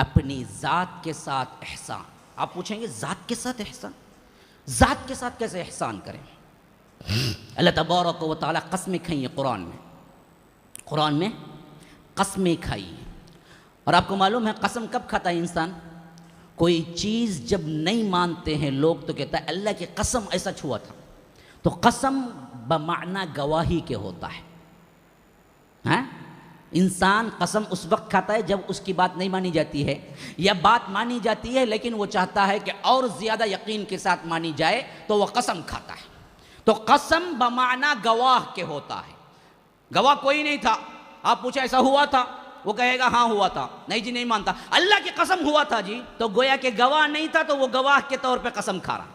اپنی ذات کے ساتھ احسان. آپ پوچھیں گے ذات کے ساتھ احسان؟ ذات کے ساتھ کیسے احسان کریں؟ اللہ تبارک و تعالیٰ قسمیں کھائی ہیں قرآن میں قسمیں کھائی ہیں. اور آپ کو معلوم ہے قسم کب کھاتا ہے انسان؟ کوئی چیز جب نہیں مانتے ہیں لوگ تو کہتا ہے اللہ کی قسم ایسا چھوا تھا. تو قسم بمعنی گواہی کے ہوتا ہے. ہاں، انسان قسم اس وقت کھاتا ہے جب اس کی بات نہیں مانی جاتی ہے، یا بات مانی جاتی ہے لیکن وہ چاہتا ہے کہ اور زیادہ یقین کے ساتھ مانی جائے تو وہ قسم کھاتا ہے. تو قسم بمعنی گواہ کے ہوتا ہے. گواہ کوئی نہیں تھا، آپ پوچھیں ایسا ہوا تھا، وہ کہے گا ہاں ہوا تھا. نہیں جی نہیں مانتا. اللہ کی قسم ہوا تھا جی، تو گویا کہ گواہ نہیں تھا تو وہ گواہ کے طور پہ قسم کھا رہا،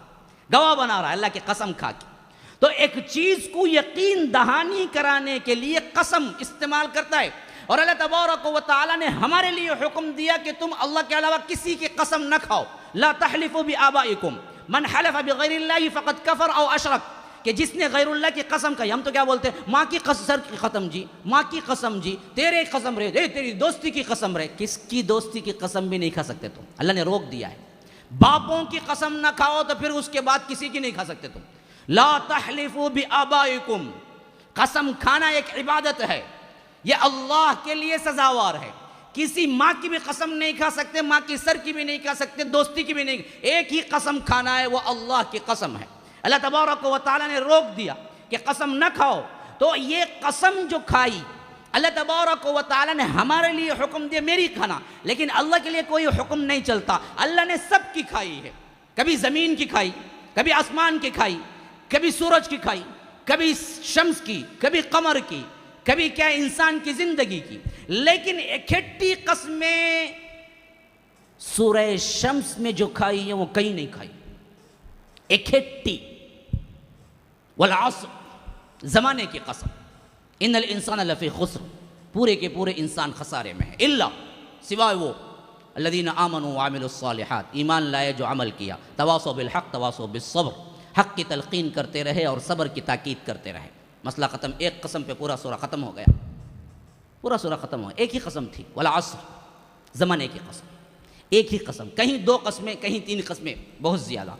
گواہ بنا رہا ہے اللہ کی قسم کھا کے. تو ایک چیز کو یقین دہانی کرانے کے لیے قسم استعمال کرتا ہے. اور اللہ تبارک و تعالیٰ نے ہمارے لیے حکم دیا کہ تم اللہ کے علاوہ کسی کی قسم نہ کھاؤ. لا تحلفوا بآبائکم من حلف بغیر اللہ فقد کفر او اشرک. کہ جس نے غیر اللہ کی قسم کھائی، ہم تو کیا بولتے ہیں ماں کی قسم کی ختم جی، ماں کی قسم جی، تیرے قسم رہے، تیری دوستی کی قسم رہے. کس کی دوستی کی قسم بھی نہیں کھا سکتے تم، اللہ نے روک دیا ہے. باپوں کی قسم نہ کھاؤ تو پھر اس کے بعد کسی کی نہیں کھا سکتے تم. لا تحلفوا بآبائکم. قسم کھانا ایک عبادت ہے، یہ اللہ کے لیے سزاوار ہے. کسی ماں کی بھی قسم نہیں کھا سکتے، ماں کی سر کی بھی نہیں کھا سکتے، دوستی کی بھی نہیں. ایک ہی قسم کھانا ہے، وہ اللہ کی قسم ہے. اللہ تبارک و تعالیٰ نے روک دیا کہ قسم نہ کھاؤ. تو یہ قسم جو کھائی اللہ تبارک و تعالیٰ نے ہمارے لیے حکم دیا میری کھانا، لیکن اللہ کے لیے کوئی حکم نہیں چلتا. اللہ نے سب کی کھائی ہے. کبھی زمین کی کھائی، کبھی آسمان کی کھائی، کبھی سورج کی کھائی، کبھی شمس کی، کبھی قمر کی، کبھی کیا انسان کی زندگی کی. لیکن اکٹھی قسمیں سورہ شمس میں جو کھائی ہیں وہ کہیں نہیں کھائی. اکٹھی. والعصر، زمانے کی قسم. ان الانسان لفی خسر، پورے کے پورے انسان خسارے میں ہے. الا، سوائے وہ الذین آمنوا وعملوا الصالحات، ایمان لائے جو عمل کیا، تواصوا بالحق تواصوا بالصبر، حق کی تلقین کرتے رہے اور صبر کی تاکید کرتے رہے. مسئلہ ختم. ایک قسم پہ پورا سورہ ختم ہو گیا، پورا سورہ ختم ہو گیا. ایک ہی قسم تھی، والعصر، زمانے کی قسم. ایک ہی قسم، کہیں دو قسمیں، کہیں تین قسمیں، بہت زیادہ.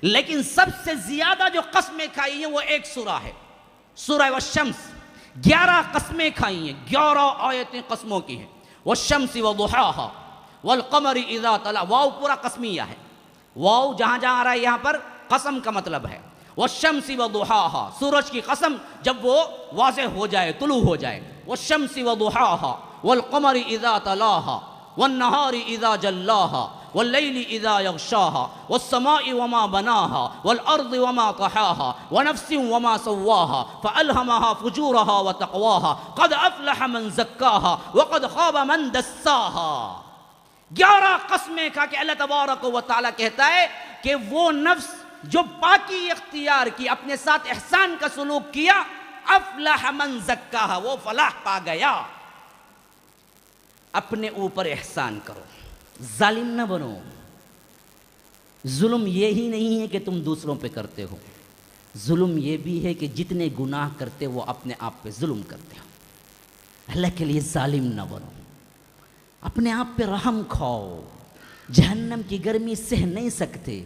لیکن سب سے زیادہ جو قسمیں کھائی ہیں وہ ایک سورہ ہے، سورہ والشمس. 11 قسمیں کھائی ہیں، 11 آیتیں قسموں کی ہیں. والشمس وضحاها والقمر اذا طلع. واو پورا قسمیہ ہے. واو جہاں جہاں آ رہا ہے یہاں پر قسم کا مطلب ہے. والشمس وضحاها، سورج کی قسم جب وہ واضح ہو جائے، طلوع ہو جائے. والشمس وضحاها والقمر اذا طلاها والنهار اذا جلاها واللیل اذا یغشاها والسماء وما بناها والارض وما طحاها ونفس وما سواها فالهمها فجورها وتقواها قد افلح من زکاها وقد خاب من دساها. 11 قسمیں کھا کے اللہ تبارک و تعالیٰ کہتا ہے کہ وہ نفس جو پاکی اختیار کی، اپنے ساتھ احسان کا سلوک کیا، افلح من زکاها، وہ فلاح پا گیا. اپنے اوپر احسان کرو، ظالم نہ بنو. ظلم یہی نہیں ہے کہ تم دوسروں پہ کرتے ہو، ظلم یہ بھی ہے کہ جتنے گناہ کرتے وہ اپنے آپ پہ ظلم کرتے ہو. اللہ کے لیے ظالم نہ بنو، اپنے آپ پہ رحم کھاؤ. جہنم کی گرمی سہ نہیں سکتے،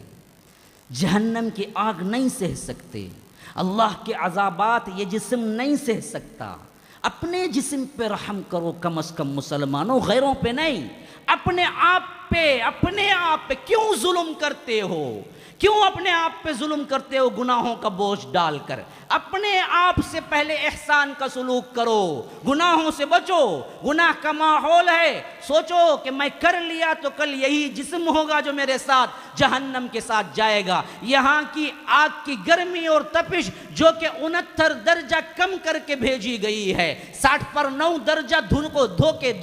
جہنم کی آگ نہیں سہ سکتے، اللہ کے عذابات یہ جسم نہیں سہ سکتا. اپنے جسم پہ رحم کرو کم از کم مسلمانوں، غیروں پہ نہیں. اپنے آپ پہ کیوں ظلم کرتے ہو؟ کیوں اپنے آپ پہ ظلم کرتے ہو گناہوں کا بوجھ ڈال کر؟ اپنے آپ سے پہلے احسان کا سلوک کرو، گناہوں سے بچو. گناہ کا ماحول ہے، سوچو کہ میں کر لیا تو کل یہی جسم ہوگا جو میرے ساتھ جہنم کے ساتھ جائے گا. یہاں کی آگ کی گرمی اور تپش جو کہ 69 درجہ کم کر کے بھیجی گئی ہے، 60 پر 9 درجہ دھن کو دھوکے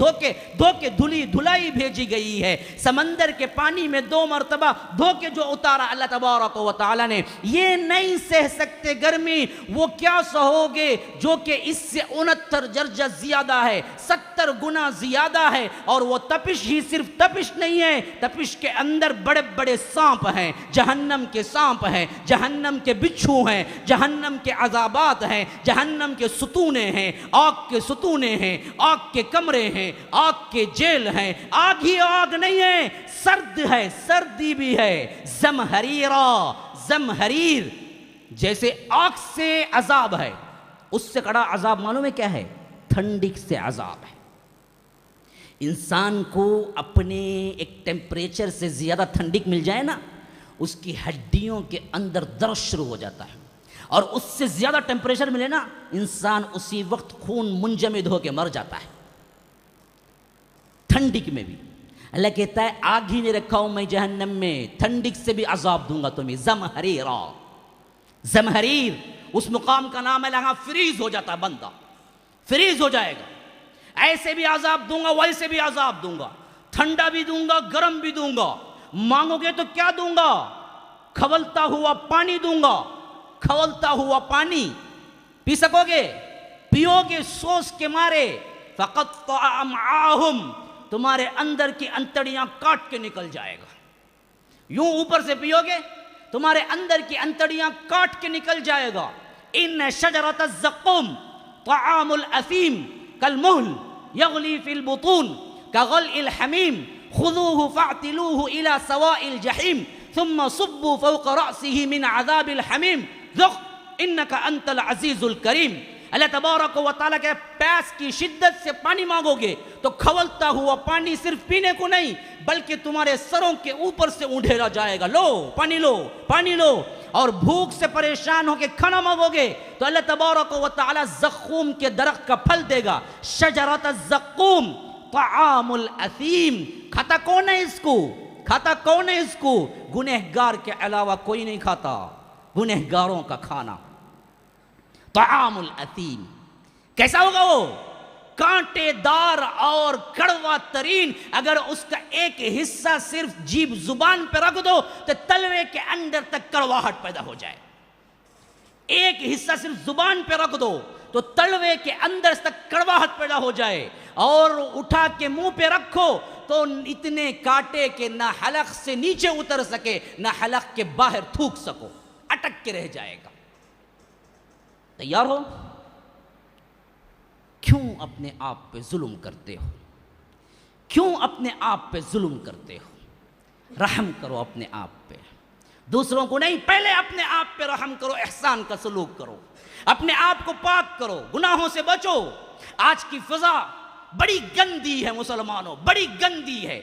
دھلائی بھیجی گئی ہے. سمندر کے پانی میں 2 مرتبہ دھو کے جو اتارا اللہ تبارک و تعالی نے، یہ نہیں سہ سکتے گرمی، وہ کیا سہو گے جو کہ اس سے 69 درجہ زیادہ ہے، 70 گنا زیادہ ہے، اور وہ تپش ہی صرف تپش نہیں ہے، تپش کے اندر بڑے بڑے سانپ ہیں، جہنم کے سانپ ہیں، جہنم کے بچھو ہیں، جہنم کے عذابات ہیں، جہنم کے ستونے ہیں، آگ کے ستونے ہیں، آگ کے کمرے ہیں، آگ کے جیل ہیں، آگ ہی آگ نہیں ہے، سرد ہے، سردی بھی ہے، زمہریرا، زمہریر، جیسے آگ سے عذاب ہے، اس سے کڑا عذاب معلوم ہے کیا ہے؟ ٹھنڈک سے عذاب ہے۔ انسان کو اپنے ایک ٹیمپریچر سے زیادہ ٹھنڈک مل جائے نا، اس کی ہڈیوں کے اندر درد شروع ہو جاتا ہے، اور اس سے زیادہ ٹیمپریچر ملے نا، انسان اسی وقت خون منجمد ہو کے مر جاتا ہے۔ ٹھنڈک میں بھی اللہ کہتا ہے آگ ہی نہیں رکھا ہوں میں جہنم میں، ٹھنڈک سے بھی عذاب دوں گا تمہیں، زمہریرا، زمہریر اس مقام کا نام ہے، لہاں فریز ہو جاتا ہے بندہ، فریز ہو جائے گا، ایسے بھی عذاب دوں گا ویسے بھی عذاب دوں گا، ٹھنڈا بھی دوں گا گرم بھی دوں گا، مانگو گے تو کیا دوں گا؟ کھولتا ہوا پانی دوں گا، کھولتا ہوا پانی پی سکو گے؟ پیو گے سوس کے مارے، فقطع امعاہم، تمہارے اندر کی انتڑیاں کاٹ کے نکل جائے گا، یوں اوپر سے پیو گے تمہارے اندر کی انتڑیاں کاٹ کے نکل جائے گا۔ ان شجرۃ الزقوم طعام الاثیم کالمہل یغلی فی البطون کغلء الحمیم خذوه فاعتلوه الى سواء الجحیم ثم صبوا فوق رأسه من عذاب الحمیم ذق انک انت العزیز الکریم۔ اللہ تبارک و تعالیٰ کے پیاس کی شدت سے پانی مانگو گے تو کھولتا ہوا پانی صرف پینے کو نہیں بلکہ تمہارے سروں کے اوپر سے اونڈھیلا جائے گا، لو پانی لو پانی لو۔ اور بھوک سے پریشان ہو کے کھانا مانگو گے تو اللہ تبارک و تعالیٰ زقوم کے درخت کا پھل دے گا، شجرۃ الزقوم طعام الاثیم۔ کھاتا کون ہے اس کو؟ کھاتا کون ہے اس کو؟ گنہگار کے علاوہ کوئی نہیں کھاتا، گنہگاروں کا کھانا، طعام الاثیم۔ کیسا ہوگا وہ؟ کانٹے دار اور کڑوا ترین، اگر اس کا ایک حصہ صرف جیب زبان پہ رکھ دو تو تلوے کے اندر تک کڑواہٹ پیدا ہو جائے، ایک حصہ صرف زبان پہ رکھ دو تو تلوے کے اندر تک کڑواہٹ پیدا ہو جائے، اور اٹھا کے منہ پہ رکھو تو اتنے کاٹے کہ نہ حلق سے نیچے اتر سکے نہ حلق کے باہر تھوک سکو، اٹک کے رہ جائے گا۔ تیار ہو؟ کیوں اپنے آپ پہ ظلم کرتے ہو؟ کیوں اپنے آپ پہ ظلم کرتے ہو؟ رحم کرو اپنے آپ پہ، دوسروں کو نہیں، پہلے اپنے آپ پہ رحم کرو، احسان کا سلوک کرو، اپنے آپ کو پاک کرو، گناہوں سے بچو۔ آج کی فضا بڑی گندی ہے مسلمانوں، بڑی گندی ہے۔